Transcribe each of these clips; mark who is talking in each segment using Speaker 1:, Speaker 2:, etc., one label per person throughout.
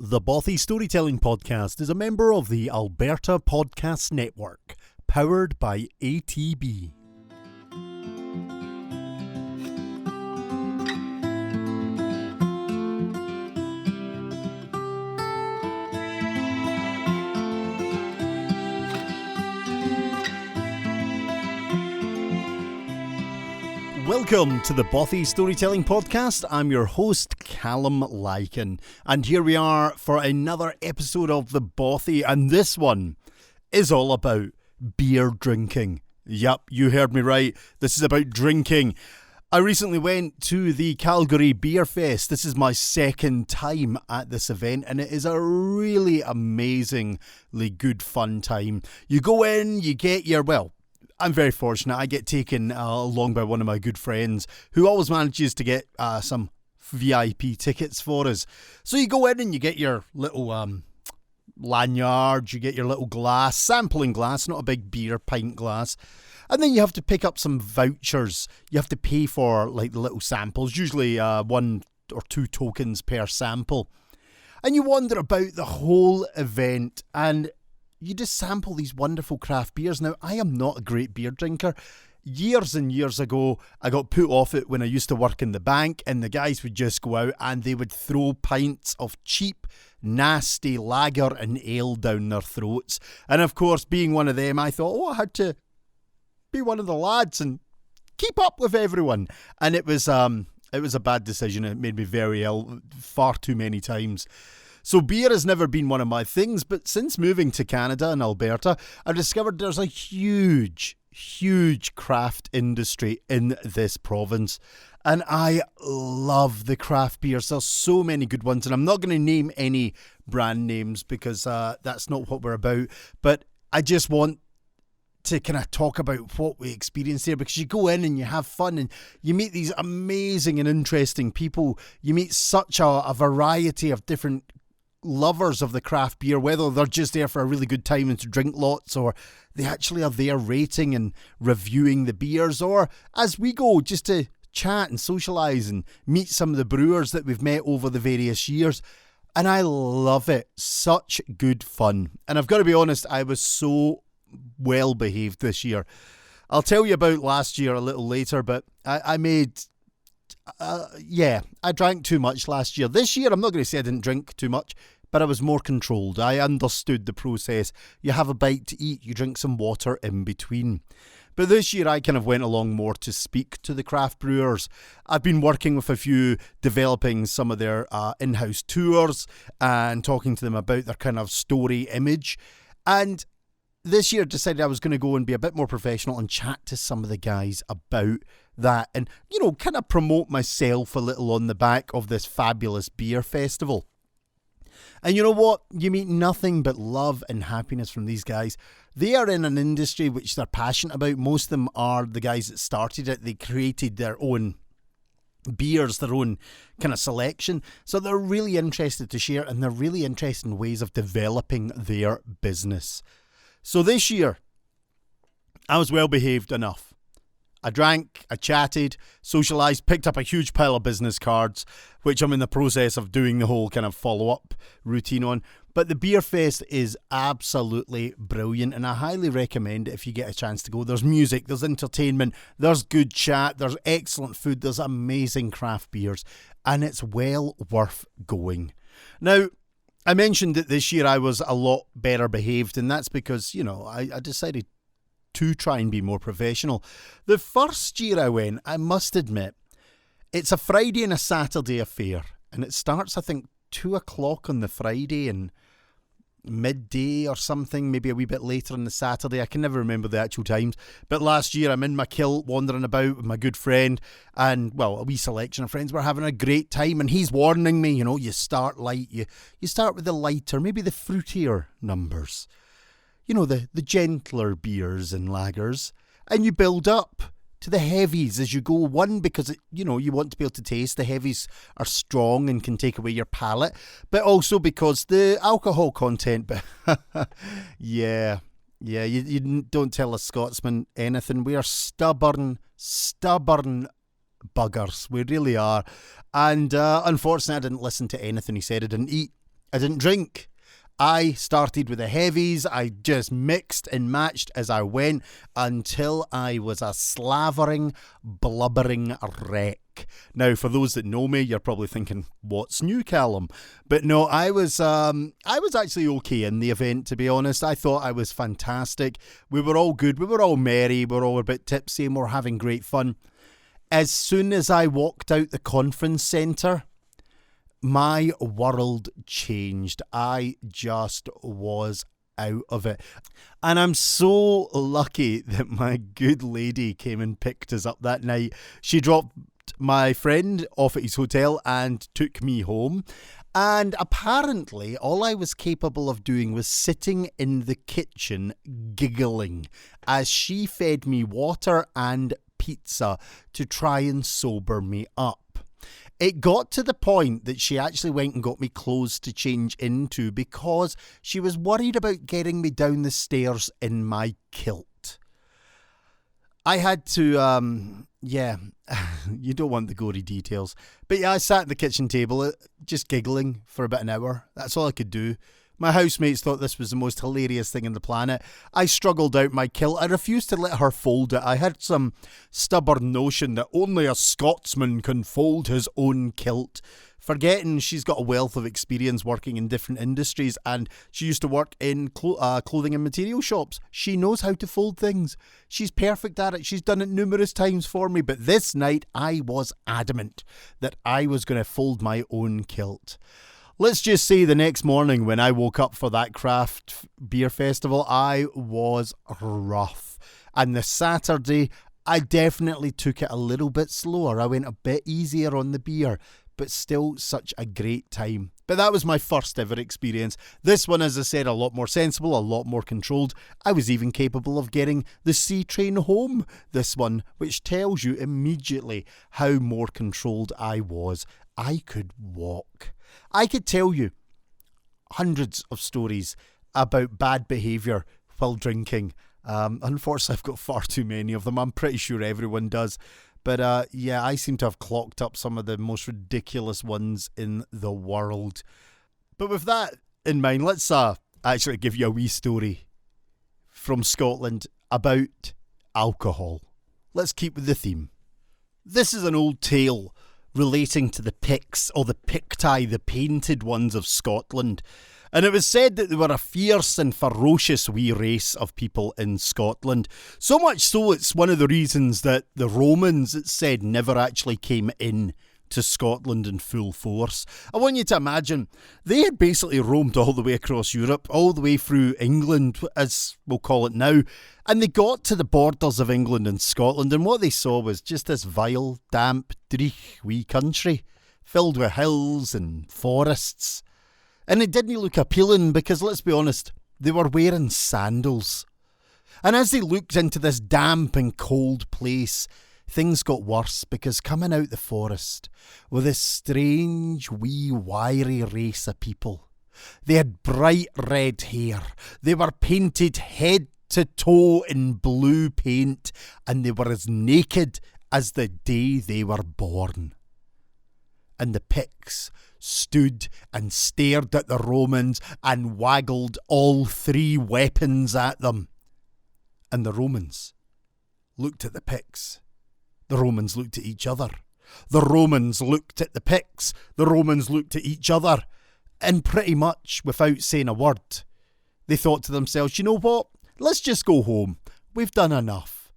Speaker 1: The Bothy Storytelling Podcast is a member of the Alberta Podcast Network, powered by ATB. Welcome to the Bothy Storytelling Podcast. I'm your host, Callum Lycan, and here we are for another episode of the Bothy, and this one is all about beer drinking. Yup, you heard me right. This is about drinking. I recently went to the Calgary Beer Fest. This is my second time at this event, and it is a really amazingly good fun time. You go in, you get your, I'm very fortunate. I get taken along by one of my good friends who always manages to get some VIP tickets for us. So you go in and you get your little lanyard, you get your little glass, sampling glass, not a big beer pint glass. And then you have to pick up some vouchers. You have to pay for like the little samples, usually 1 or 2 tokens per sample. And you wander about the whole event and you just sample these wonderful craft beers. Now, I am not a great beer drinker. Years and years ago, I got put off it when I used to work in the bank, and the guys would just go out and they would throw pints of cheap, nasty lager and ale down their throats. And of course, being one of them, I thought, I had to be one of the lads and keep up with everyone. And it was a bad decision. It made me very ill far too many times. So beer has never been one of my things, but since moving to Canada and Alberta, I've discovered there's a huge craft industry in this province. And I love the craft beers. There's so many good ones, and I'm not going to name any brand names because that's not what we're about. But I just want to kind of talk about what we experience there, because you go in and you have fun and you meet these amazing and interesting people. You meet such a variety of different lovers of the craft beer, whether they're just there for a really good time and to drink lots, or they actually are there rating and reviewing the beers, or as we go just to chat and socialise and meet some of the brewers that we've met over the various years. And I love it. Such good fun. And I've got to be honest, I was so well behaved this year. I'll tell you about last year a little later, but I drank too much last year. This year, I'm not going to say I didn't drink too much, but I was more controlled. I understood the process. You have a bite to eat, you drink some water in between. But this year, I kind of went along more to speak to the craft brewers. I've been working with a few, developing some of their in-house tours and talking to them about their kind of story image. And this year, decided I was going to go and be a bit more professional and chat to some of the guys about that and, kind of promote myself a little on the back of this fabulous beer festival. And you know what? You meet nothing but love and happiness from these guys. They are in an industry which they're passionate about. Most of them are the guys that started it. They created their own beers, their own kind of selection. So they're really interested to share, and they're really interested in ways of developing their business. So this year, I was well behaved enough. I drank, I chatted, socialised, picked up a huge pile of business cards, which I'm in the process of doing the whole kind of follow-up routine on. But the Beer Fest is absolutely brilliant, and I highly recommend it if you get a chance to go. There's music, there's entertainment, there's good chat, there's excellent food, there's amazing craft beers, and it's well worth going. Now, I mentioned that this year I was a lot better behaved, and that's because, I decided to try and be more professional. The first year I went, I must admit, it's a Friday and a Saturday affair, and it starts, I think, 2 o'clock on the Friday and midday or something, maybe a wee bit later on the Saturday. I can never remember the actual times. But last year I'm in my kilt wandering about with my good friend and, a wee selection of friends. We're having a great time, and he's warning me, you start light, you start with the lighter, maybe the fruitier numbers. The gentler beers and lagers, and you build up to the heavies as you go. One, because, you want to be able to taste. The heavies are strong and can take away your palate, but also because the alcohol content, you don't tell a Scotsman anything. We are stubborn buggers. We really are. And unfortunately, I didn't listen to anything he said. I didn't eat I didn't drink. I started with the heavies. I just mixed and matched as I went until I was a slavering, blubbering wreck. Now, for those that know me, you're probably thinking, what's new, Callum? But no, I was actually okay in the event, to be honest. I thought I was fantastic. We were all good. We were all merry. We were all a bit tipsy and we were having great fun. As soon as I walked out the conference centre, my world changed. I just was out of it. And I'm so lucky that my good lady came and picked us up that night. She dropped my friend off at his hotel and took me home. And apparently all I was capable of doing was sitting in the kitchen giggling as she fed me water and pizza to try and sober me up. It got to the point that she actually went and got me clothes to change into because she was worried about getting me down the stairs in my kilt. I had to, you don't want the gory details. But yeah, I sat at the kitchen table just giggling for about an hour. That's all I could do. My housemates thought this was the most hilarious thing on the planet. I struggled out my kilt. I refused to let her fold it. I had some stubborn notion that only a Scotsman can fold his own kilt, forgetting she's got a wealth of experience working in different industries and she used to work in clothing and material shops. She knows how to fold things. She's perfect at it. She's done it numerous times for me. But this night I was adamant that I was going to fold my own kilt. Let's just say the next morning when I woke up for that craft beer festival, I was rough. And the Saturday, I definitely took it a little bit slower. I went a bit easier on the beer, but still such a great time. But that was my first ever experience. This one, as I said, a lot more sensible, a lot more controlled. I was even capable of getting the C train home this one, which tells you immediately how more controlled I was. I could walk. I could tell you hundreds of stories about bad behaviour while drinking. Unfortunately, I've got far too many of them. I'm pretty sure everyone does. But I seem to have clocked up some of the most ridiculous ones in the world. But with that in mind, let's actually give you a wee story from Scotland about alcohol. Let's keep with the theme. This is an old tale relating to the Picts, or the Picti, the painted ones of Scotland. And it was said that they were a fierce and ferocious wee race of people in Scotland. So much so, it's one of the reasons that the Romans, it's said, never actually came in to Scotland in full force. I want you to imagine, they had basically roamed all the way across Europe, all the way through England, as we'll call it now, and they got to the borders of England and Scotland, and what they saw was just this vile, damp, dreich wee country, filled with hills and forests. And it didn't look appealing because, let's be honest, they were wearing sandals. And as they looked into this damp and cold place, things got worse because coming out the forest were this strange, wee, wiry race of people. They had bright red hair. They were painted head to toe in blue paint, and they were as naked as the day they were born. And the Picts stood and stared at the Romans and waggled all three weapons at them. And the Romans looked at the Picts. The Romans looked at each other. The Romans looked at the Picts. The Romans looked at each other. And pretty much without saying a word, they thought to themselves, you know what? Let's just go home. We've done enough.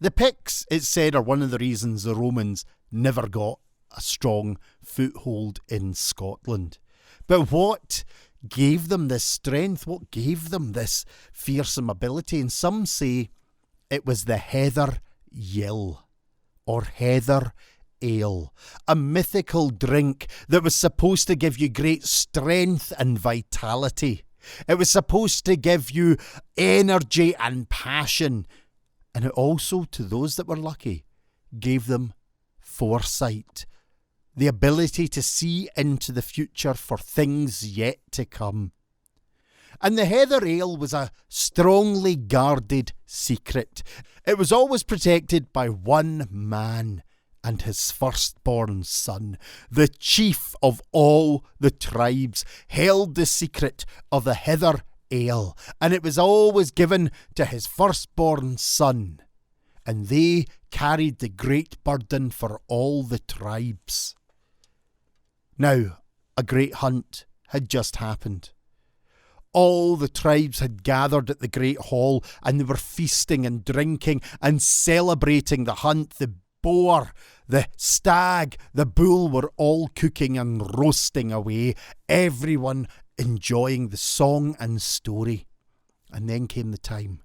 Speaker 1: The Picts, it's said, are one of the reasons the Romans never got a strong foothold in Scotland. But what gave them this strength? What gave them this fearsome ability? And some say it was the heather yill, or heather ale, a mythical drink that was supposed to give you great strength and vitality. It was supposed to give you energy and passion. And it also, to those that were lucky, gave them foresight, the ability to see into the future for things yet to come. And the heather ale was a strongly guarded secret. It was always protected by one man, and his firstborn son. The chief of all the tribes held the secret of the heather ale, and it was always given to his firstborn son. And they carried the great burden for all the tribes. Now, a great hunt had just happened. All the tribes had gathered at the great hall, and they were feasting and drinking and celebrating the hunt. The boar, the stag, the bull were all cooking and roasting away, everyone enjoying the song and story. And then came the time.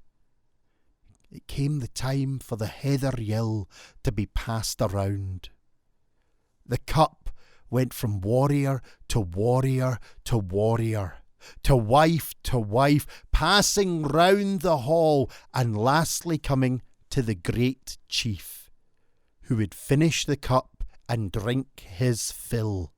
Speaker 1: It came the time for the heather yill to be passed around. The cup went from warrior to warrior to warrior, to wife, passing round the hall, and lastly coming to the great chief, who would finish the cup and drink his fill.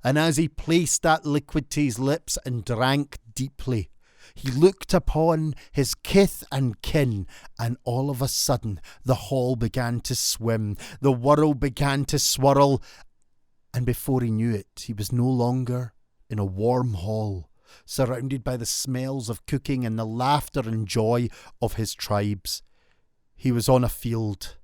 Speaker 1: And as he placed that liquid to his lips and drank deeply, he looked upon his kith and kin, and all of a sudden the hall began to swim, the world began to swirl, and before he knew it, he was no longer in a warm hall, surrounded by the smells of cooking and the laughter and joy of his tribes. He was on a field.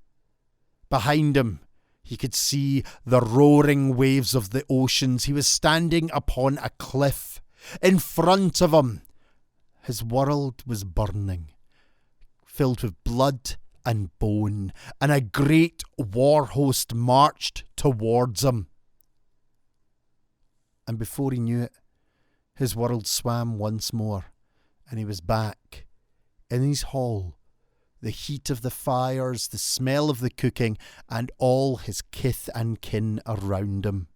Speaker 1: Behind him, he could see the roaring waves of the oceans. He was standing upon a cliff. In front of him, his world was burning, filled with blood and bone, and a great war host marched towards him. And before he knew it, his world swam once more, and he was back in his hall, the heat of the fires, the smell of the cooking, and all his kith and kin around him.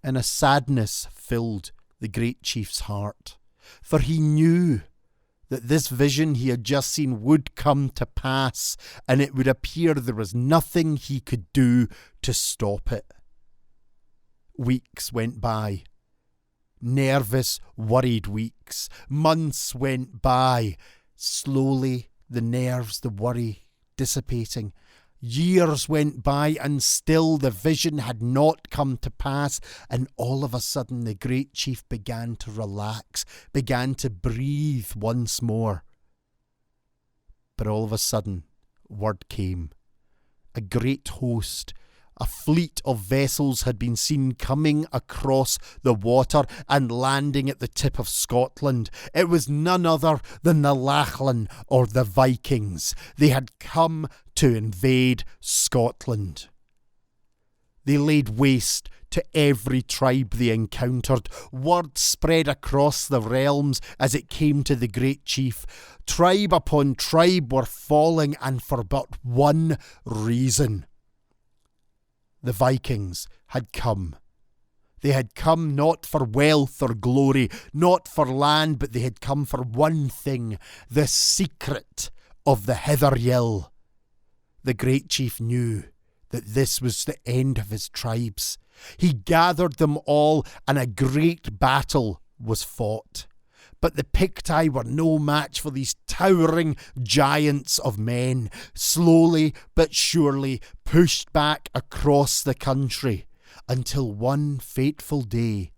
Speaker 1: And a sadness filled the great chief's heart, for he knew that this vision he had just seen would come to pass, and it would appear there was nothing he could do to stop it. Weeks went by. Nervous, worried weeks. Months went by. Slowly, the nerves, the worry dissipating. Years went by, and still the vision had not come to pass, and all of a sudden the great chief began to relax, began to breathe once more. But all of a sudden, word came. A great host, a fleet of vessels had been seen coming across the water and landing at the tip of Scotland. It was none other than the Lachlan, or the Vikings. They had come to invade Scotland. They laid waste to every tribe they encountered. Word spread across the realms as it came to the great chief. Tribe upon tribe were falling, and for but one reason. The Vikings had come. They had come not for wealth or glory, not for land, but they had come for one thing, the secret of the heather yill. The great chief knew that this was the end of his tribes. He gathered them all, and a great battle was fought. But the Picti were no match for these towering giants of men, slowly but surely pushed back across the country, until one fateful day,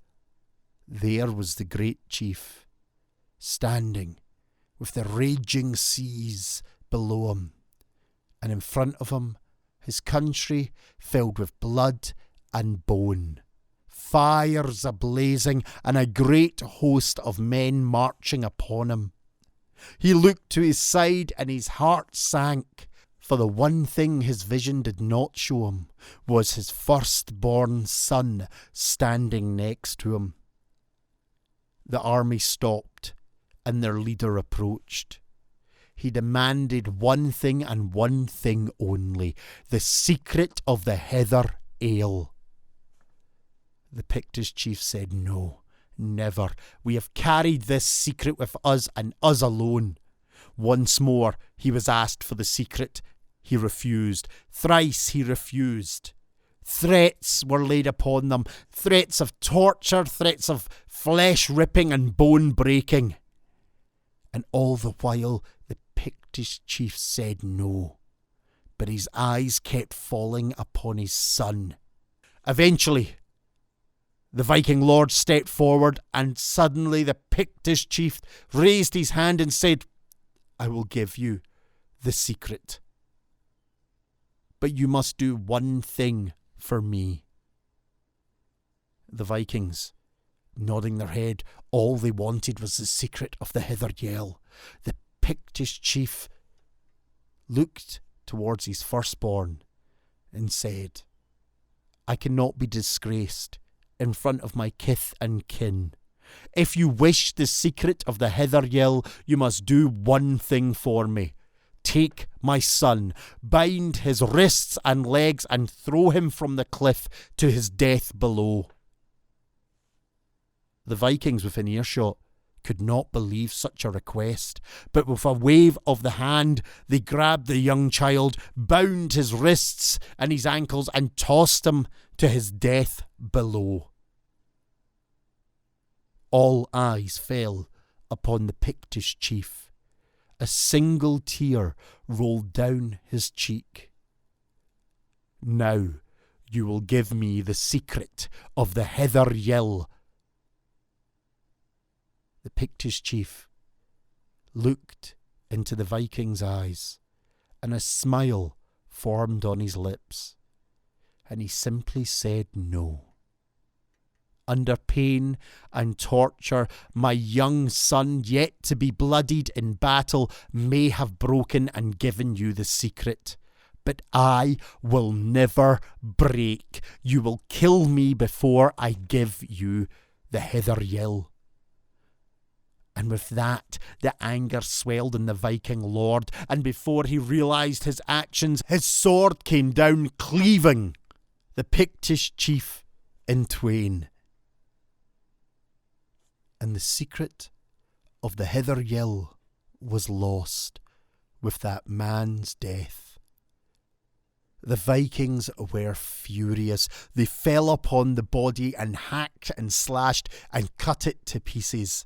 Speaker 1: there was the great chief, standing with the raging seas below him, and in front of him, his country filled with blood and bone. Fires ablazing, and a great host of men marching upon him. He looked to his side, and his heart sank, for the one thing his vision did not show him was his firstborn son standing next to him. The army stopped, and their leader approached. He demanded one thing and one thing only, the secret of the heather ale. The Pictish chief said, "No, never. We have carried this secret with us, and us alone." Once more he was asked for the secret. He refused. Thrice he refused. Threats were laid upon them, threats of torture, threats of flesh ripping and bone breaking. And all the while the Pictish chief said no. but his eyes kept falling upon his son. Eventually, the Viking lord stepped forward, and suddenly the Pictish chief raised his hand and said, "I will give you the secret. But you must do one thing for me." The Vikings, nodding their head, all they wanted was the secret of the Hither Yell. The Pictish chief looked towards his firstborn and said, "I cannot be disgraced in front of my kith and kin. If you wish the secret of the Hither Yell, you must do one thing for me. Take my son, bind his wrists and legs, and throw him from the cliff to his death below." The Vikings within earshot could not believe such a request, but with a wave of the hand, they grabbed the young child, bound his wrists and his ankles, and tossed him to his death below. All eyes fell upon the Pictish chief. A single tear rolled down his cheek. "Now you will give me the secret of the Hither Yell." The Pictish chief looked into the Viking's eyes, and a smile formed on his lips, and he simply said no. "Under pain and torture, my young son, yet to be bloodied in battle, may have broken and given you the secret. But I will never break. You will kill me before I give you the Hither Yell." And with that, the anger swelled in the Viking lord, and before he realised his actions, his sword came down, cleaving the Pictish chief in twain. And the secret of the Hither Yell was lost with that man's death. The Vikings were furious. They fell upon the body and hacked and slashed and cut it to pieces.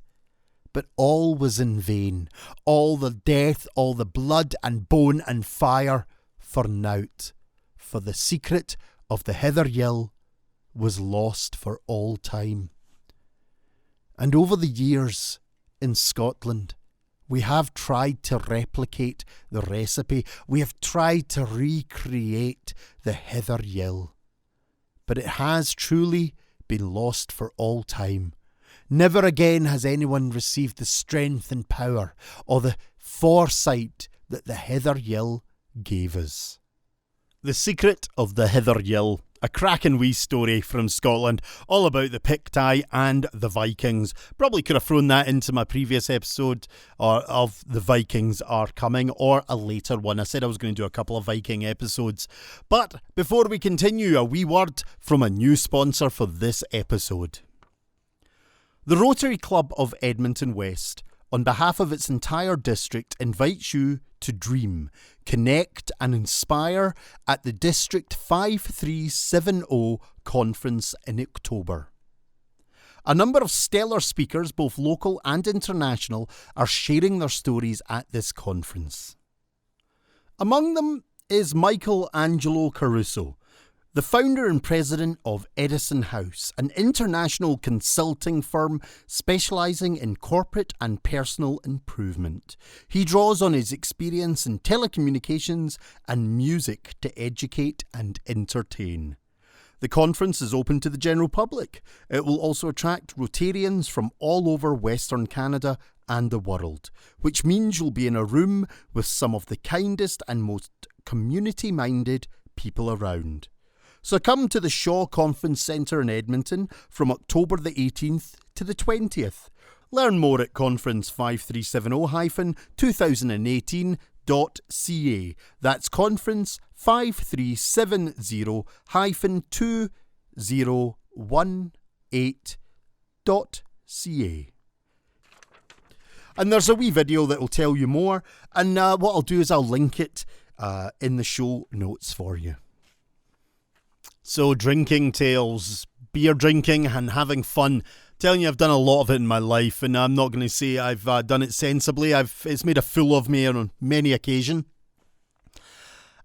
Speaker 1: But all was in vain. All the death, all the blood and bone and fire for naught. For the secret of the Hither Yell was lost for all time. And over the years in Scotland, we have tried to replicate the recipe. We have tried to recreate the Hither Yell. But it has truly been lost for all time. Never again has anyone received the strength and power or the foresight that the Hither Yell gave us. The secret of the Hither Yell, a cracking wee story from Scotland, all about the Picti and the Vikings. Probably could have thrown that into my previous episode of The Vikings Are Coming, or a later one. I said I was going to do a couple of Viking episodes. But before we continue, a wee word from a new sponsor for this episode. The Rotary Club of Edmonton West, on behalf of its entire district, invites you to dream, connect and inspire at the District 5370 conference in October. A number of stellar speakers, both local and international, are sharing their stories at this conference. Among them is Michael Angelo Caruso, the founder and president of Edison House, an international consulting firm specialising in corporate and personal improvement. He draws on his experience in telecommunications and music to educate and entertain. The conference is open to the general public. It will also attract Rotarians from all over Western Canada and the world, which means you'll be in a room with some of the kindest and most community-minded people around. So come to the Shaw Conference Centre in Edmonton from October the 18th to the 20th. Learn more at conference5370-2018.ca. That's conference5370-2018.ca. And there's a wee video that will tell you more, and what I'll do is I'll link it in the show notes for you. So, drinking tales, beer drinking and having fun. Telling you I've done a lot of it in my life, and I'm not going to say I've done it sensibly. It's made a fool of me on many occasions.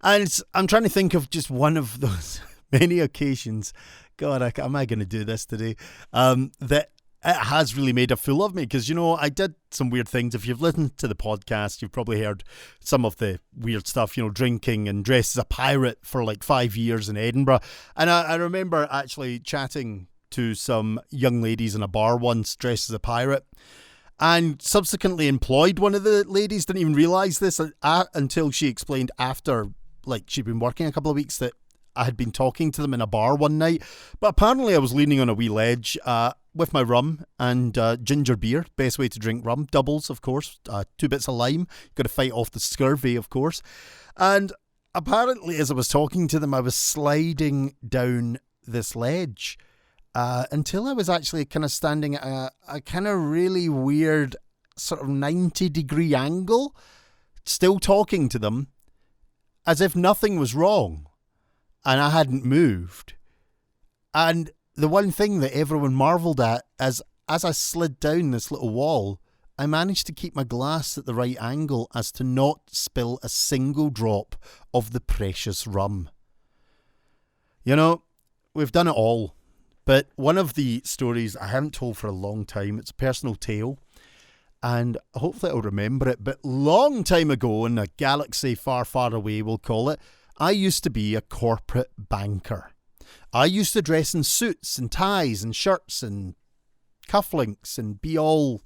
Speaker 1: And I'm trying to think of just one of those many occasions. God, am I going to do this today? That it has really made a fool of me because, I did some weird things. If you've listened to the podcast, you've probably heard some of the weird stuff, drinking and dressed as a pirate for like 5 years in Edinburgh. And I remember actually chatting to some young ladies in a bar once dressed as a pirate, and subsequently employed one of the ladies. Didn't even realise this until she explained after, like, she'd been working a couple of weeks, that I had been talking to them in a bar one night. But apparently I was leaning on a wee ledge with my rum and ginger beer. Best way to drink rum. Doubles, of course. 2 bits of lime. Got to fight off the scurvy, of course. And apparently as I was talking to them, I was sliding down this ledge until I was actually kind of standing at a kind of really weird sort of 90-degree angle, still talking to them as if nothing was wrong. And I hadn't moved. And the one thing that everyone marvelled at is, as I slid down this little wall, I managed to keep my glass at the right angle as to not spill a single drop of the precious rum. We've done it all. But one of the stories I haven't told for a long time, it's a personal tale. And hopefully I'll remember it. But long time ago, in a galaxy far, far away, we'll call it, I used to be a corporate banker. I used to dress in suits and ties and shirts and cufflinks and be all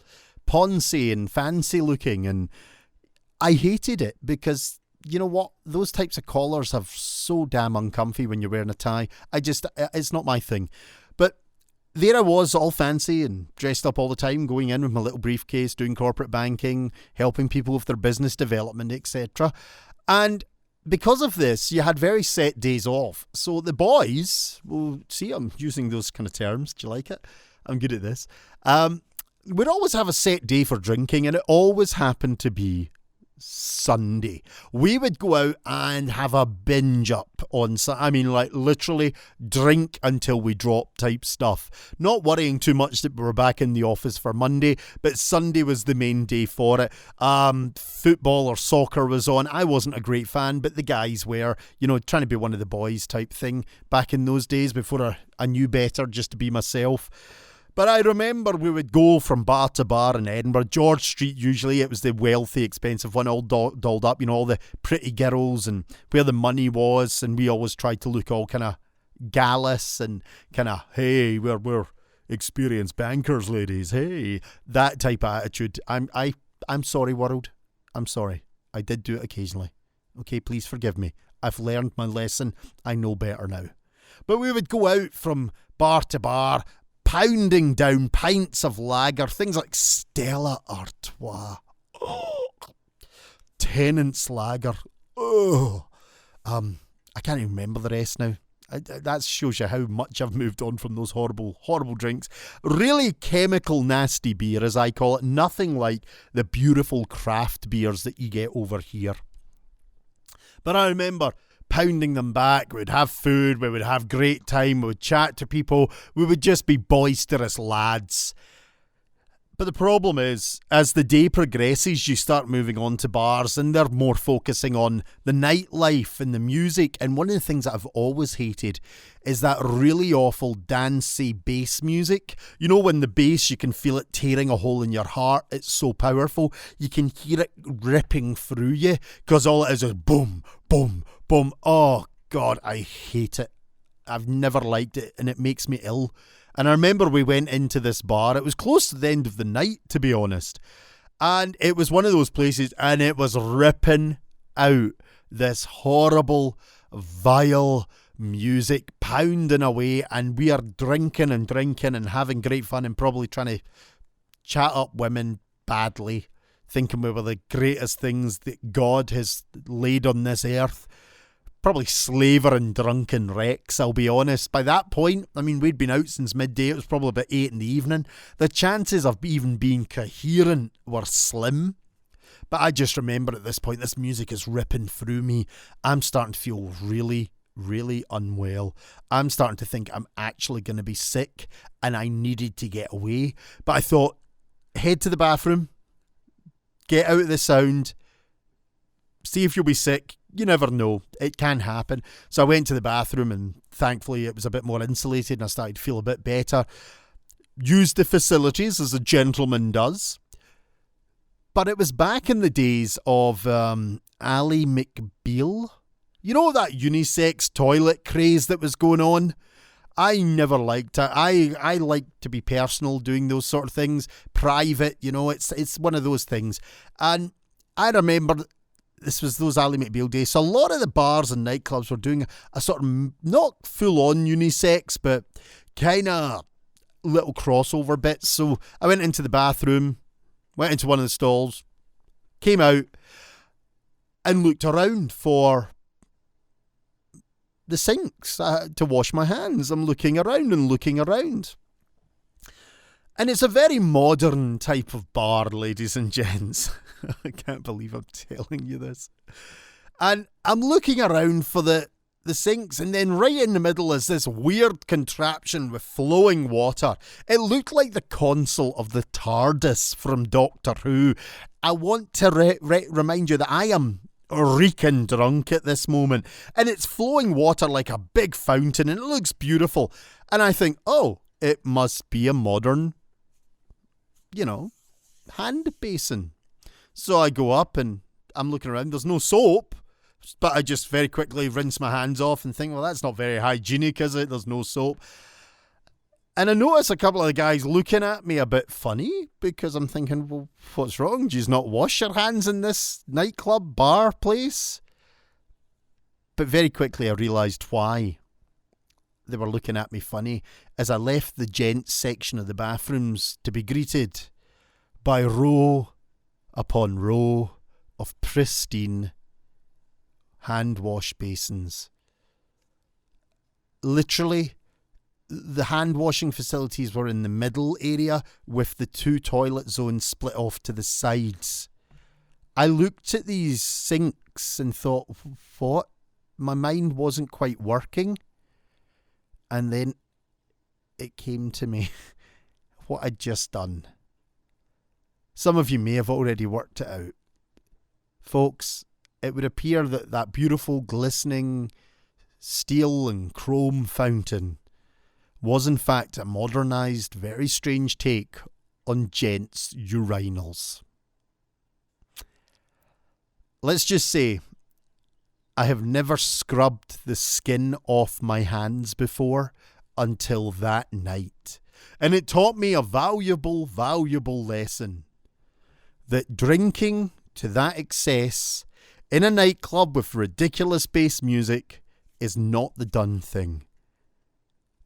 Speaker 1: poncy and fancy looking. And I hated it because, you know what? Those types of collars have so damn uncomfy when you're wearing a tie. It's not my thing. But there I was, all fancy and dressed up all the time, going in with my little briefcase, doing corporate banking, helping people with their business development, etc. And because of this, you had very set days off. So the boys, well, see, I'm using those kind of terms. Do you like it? I'm good at this. We'd always have a set day for drinking, and it always happened to be Sunday. We would go out and have a binge up on, literally drink until we drop type stuff. Not worrying too much that we were back in the office for Monday, but Sunday was the main day for it. Football or soccer was on. I wasn't a great fan, but the guys were, trying to be one of the boys type thing back in those days before I knew better just to be myself. But I remember we would go from bar to bar in Edinburgh. George Street, usually, it was the wealthy, expensive one, all dolled up, all the pretty girls and where the money was. And we always tried to look all kind of gallus and kind of, hey, we're experienced bankers, ladies. Hey, that type of attitude. I'm sorry, world. I'm sorry. I did do it occasionally. Okay, please forgive me. I've learned my lesson. I know better now. But we would go out from bar to bar, pounding down pints of lager, things like Stella Artois, Tennant's Lager. I can't even remember the rest now. That shows you how much I've moved on from those horrible, horrible drinks. Really chemical, nasty beer, as I call it. Nothing like the beautiful craft beers that you get over here. But I remember pounding them back. We'd have food, we would have great time, we would chat to people, we would just be boisterous lads. But the problem is, as the day progresses, you start moving on to bars and they're more focusing on the nightlife and the music. And one of the things that I've always hated is that really awful dancey bass music. When the bass, you can feel it tearing a hole in your heart. It's so powerful. You can hear it ripping through you because all it is boom, boom, boom. Oh, God, I hate it. I've never liked it and it makes me ill. And I remember we went into this bar. It was close to the end of the night, to be honest. And it was one of those places, and it was ripping out this horrible, vile music, pounding away. And we are drinking and having great fun and probably trying to chat up women badly, thinking we were the greatest things that God has laid on this earth. Probably slaver and drunken wrecks, I'll be honest. By that point, we'd been out since midday. It was probably about 8 in the evening. The chances of even being coherent were slim. But I just remember at this point, this music is ripping through me. I'm starting to feel really, really unwell. I'm starting to think I'm actually going to be sick and I needed to get away. But I thought, head to the bathroom, get out of the sound, see if you'll be sick, you never know. It can happen. So I went to the bathroom and thankfully it was a bit more insulated and I started to feel a bit better. Used the facilities as a gentleman does. But it was back in the days of Ally McBeal. You know that unisex toilet craze that was going on? I never liked it. I like to be personal doing those sort of things. Private, it's one of those things. And I remember this was those Ally McBeal days. So a lot of the bars and nightclubs were doing a sort of not full-on unisex, but kind of little crossover bits. So I went into the bathroom, went into one of the stalls, came out and looked around for the sinks to wash my hands. I'm looking around and looking around. And it's a very modern type of bar, ladies and gents. I can't believe I'm telling you this. And I'm looking around for the sinks, and then right in the middle is this weird contraption with flowing water. It looked like the console of the TARDIS from Doctor Who. I want to remind you that I am reeking drunk at this moment, and it's flowing water like a big fountain, and it looks beautiful. And I think, oh, it must be a modern, hand basin. So I go up and I'm looking around. There's no soap, but I just very quickly rinse my hands off and think, well, that's not very hygienic, is it? There's no soap. And I notice a couple of the guys looking at me a bit funny because I'm thinking, well, what's wrong? Do you not wash your hands in this nightclub bar place? But very quickly I realised why they were looking at me funny as I left the gents section of the bathrooms to be greeted by row upon row of pristine hand wash basins. Literally, the hand washing facilities were in the middle area with the two toilet zones split off to the sides. I looked at these sinks and thought, what? My mind wasn't quite working. And then it came to me what I'd just done. Some of you may have already worked it out. Folks, it would appear that that beautiful glistening steel and chrome fountain was in fact a modernised, very strange take on gents' urinals. Let's just say, I have never scrubbed the skin off my hands before until that night. And it taught me a valuable, valuable lesson. That drinking to that excess in a nightclub with ridiculous bass music is not the done thing.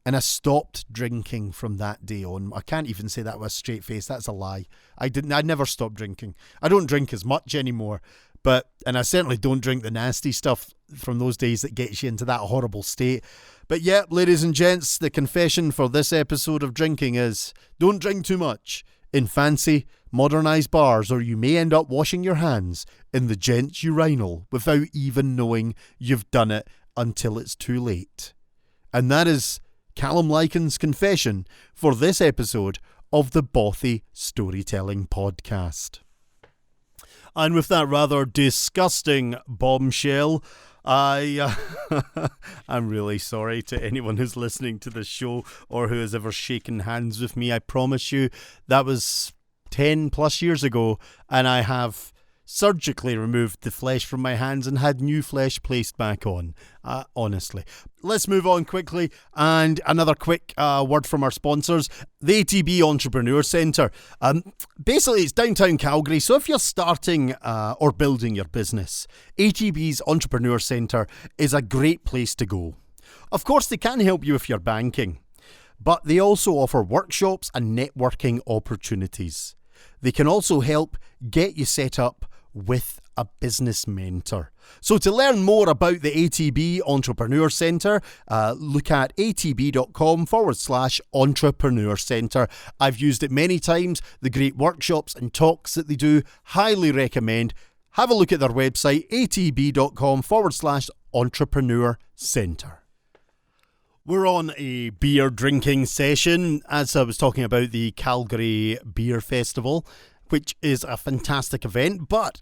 Speaker 1: And I stopped drinking from that day on. I can't even say that with a straight face. That's a lie. I never stopped drinking. I don't drink as much anymore. And I certainly don't drink the nasty stuff from those days that gets you into that horrible state. But yeah, ladies and gents, the confession for this episode of drinking is don't drink too much in fancy, modernised bars, or you may end up washing your hands in the gents' urinal without even knowing you've done it until it's too late. And that is Callum Lycan's confession for this episode of the Bothy Storytelling Podcast. And with that rather disgusting bombshell, I'm really sorry to anyone who's listening to this show or who has ever shaken hands with me. I promise you that was 10 plus years ago, and I have surgically removed the flesh from my hands and had new flesh placed back on, honestly. Let's move on quickly, and another quick word from our sponsors, the ATB Entrepreneur Center. Basically, it's downtown Calgary, so if you're starting or building your business, ATB's Entrepreneur Center is a great place to go. Of course, they can help you with your banking, but they also offer workshops and networking opportunities. They can also help get you set up with a business mentor. So to learn more about the ATB Entrepreneur Center, look at atb.com/entrepreneur center. I've used it many times. The great workshops and talks that they do, highly recommend. Have a look at their website, atb.com/entrepreneur center. We're on a beer drinking session, as I was talking about the Calgary Beer Festival, which is a fantastic event, but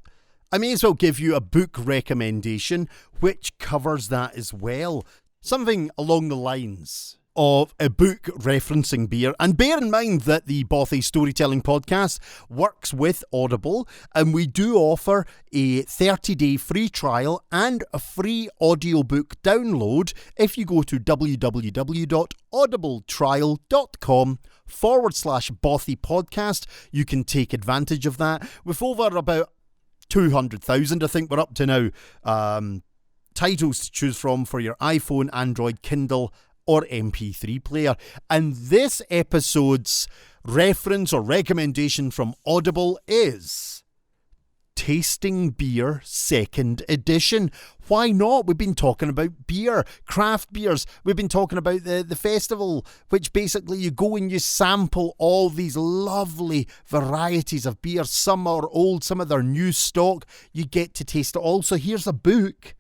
Speaker 1: I may as well give you a book recommendation which covers that as well. Something along the lines of a book referencing beer. And bear in mind that the Bothy Storytelling Podcast works with Audible, and we do offer a 30-day free trial and a free audiobook download if you go to www.audibletrial.com/Bothy Podcast. You can take advantage of that. With over about 200,000, I think we're up to now, titles to choose from for your iPhone, Android, Kindle, or MP3 player. And this episode's reference or recommendation from Audible is Tasting Beer 2nd Edition. Why not? We've been talking about beer, craft beers. We've been talking about the festival, which basically you go and you sample all these lovely varieties of beer. Some are old, some of their new stock. You get to taste it all. So here's a book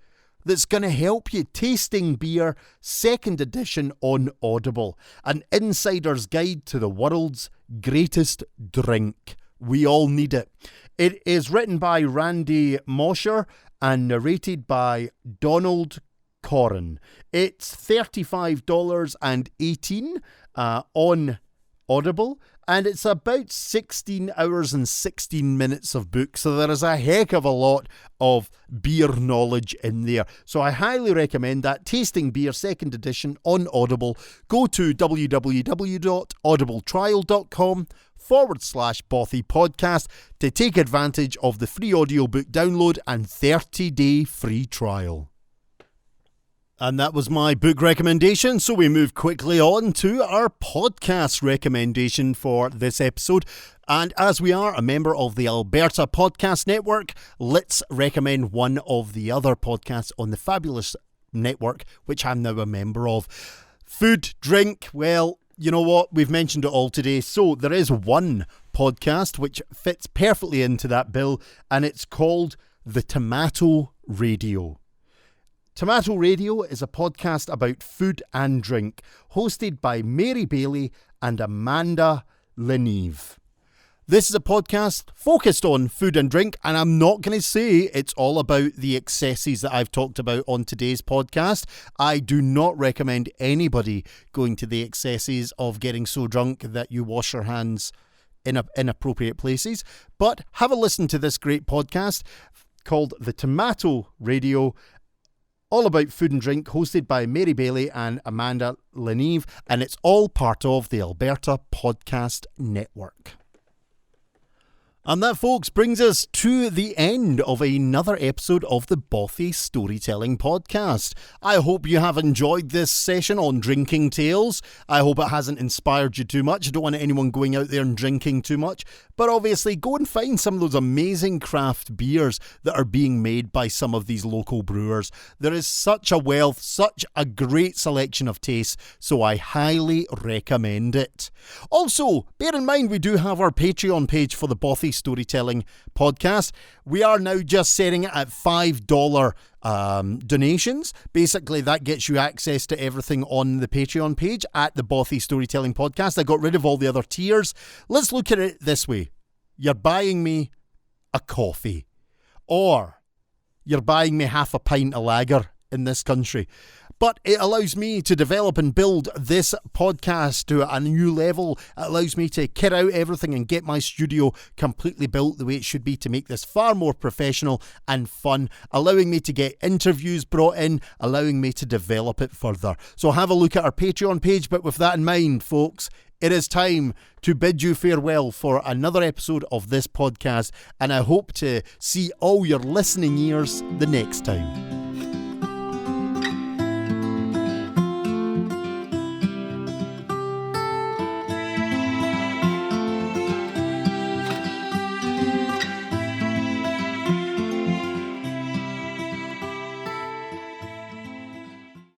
Speaker 1: that's going to help you. Tasting Beer 2nd Edition on Audible. An insider's guide to the world's greatest drink. We all need it. It is written by Randy Mosher and narrated by Donald Corrin. It's $35.18 on Audible, and it's about 16 hours and 16 minutes of book, so there is a heck of a lot of beer knowledge in there. So I highly recommend that. Tasting Beer 2nd Edition on Audible. Go to www.audibletrial.com/Bothy Podcast to take advantage of the free audiobook download and 30-day free trial. And that was my book recommendation, so we move quickly on to our podcast recommendation for this episode. And as we are a member of the Alberta Podcast Network, let's recommend one of the other podcasts on the fabulous network, which I'm now a member of. Food, drink, well, you know what? We've mentioned it all today. So there is one podcast which fits perfectly into that bill, and it's called The Tomato Radio. Tomato Radio is a podcast about food and drink, hosted by Mary Bailey and Amanda Leneve. This is a podcast focused on food and drink, and I'm not going to say it's all about the excesses that I've talked about on today's podcast. I do not recommend anybody going to the excesses of getting so drunk that you wash your hands in inappropriate places. But have a listen to this great podcast called The Tomato Radio, all about food and drink, hosted by Mary Bailey and Amanda Leneve, and it's all part of the Alberta Podcast Network. And that, folks, brings us to the end of another episode of the Bothy Storytelling Podcast. I hope you have enjoyed this session on drinking tales. I hope it hasn't inspired you too much. I don't want anyone going out there and drinking too much. But obviously, go and find some of those amazing craft beers that are being made by some of these local brewers. There is such a wealth, such a great selection of tastes, so I highly recommend it. Also, bear in mind we do have our Patreon page for the Bothy Storytelling Podcast. We are now just setting it at $5 donations. Basically, that gets you access to everything on the Patreon page at the Bothy Storytelling Podcast. I got rid of all the other tiers. Let's look at it this way. You're buying me a coffee, or you're buying me half a pint of lager in this country. But it allows me to develop and build this podcast to a new level. It allows me to kit out everything and get my studio completely built the way it should be to make this far more professional and fun, allowing me to get interviews brought in, allowing me to develop it further. So have a look at our Patreon page. But with that in mind, folks, it is time to bid you farewell for another episode of this podcast, and I hope to see all your listening ears the next time.